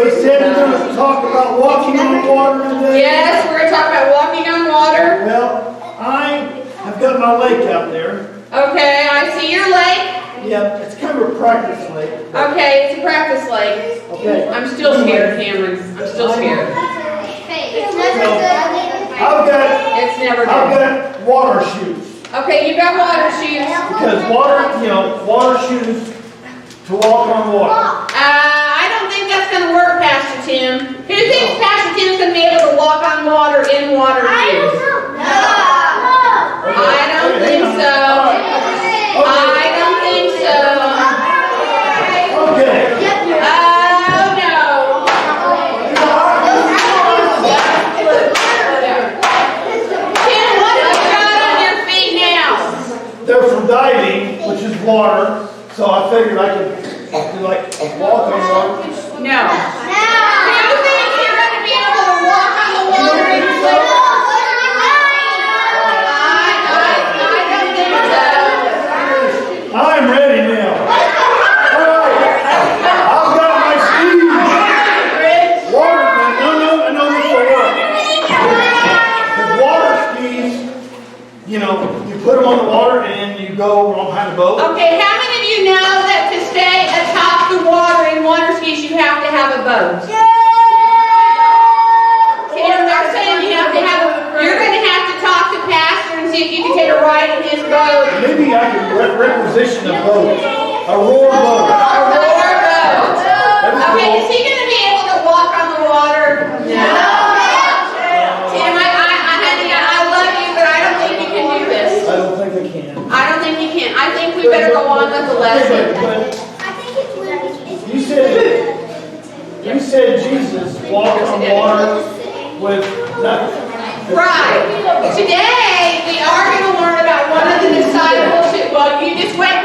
they said they're going to talk about walking on water today. Yes, we're going to talk about walking on water. Well, I have got my lake out there. Okay, I see your lake. Yeah, it's kind of a practice lake. Okay, it's a practice lake. Okay. I'm still scared, Cameron. I'm still scared. It's never I've good. got water shoes. Okay, you got water shoes. Because water shoes to walk on water. I don't think that's going to work, Pastor Tim. Who thinks Pastor Tim's going to be able to walk on water in water shoes? I don't think so. I don't think so. Okay. Oh, no. Tim, what have you got on your feet now? They're from diving, which is water. So I figured I could do like walk on water. No. Do you think you're going to be able to walk on the water in your lake? I don't think so. I'm ready now. Alright. I've got my skis. Water, no, this will work. Because water skis, you put them on the water and you go behind the boat. Okay, how many of you know that to stay atop the water in water skis you have to have a boat? Tim, they're saying you're going to have to talk to Pastor and see if you can take a ride in his boat. Maybe I can requisition a boat. A roar boat. A roar boat. Okay, is he going to be able to walk on the water? No. Tim, I love you, but I don't think you can do this. I don't think I can. I don't think you can. I think we better go on with the lesson. You said Jesus walked on water with nothing. Right. Today, we are going to learn about one of the disciples who, well, you just wait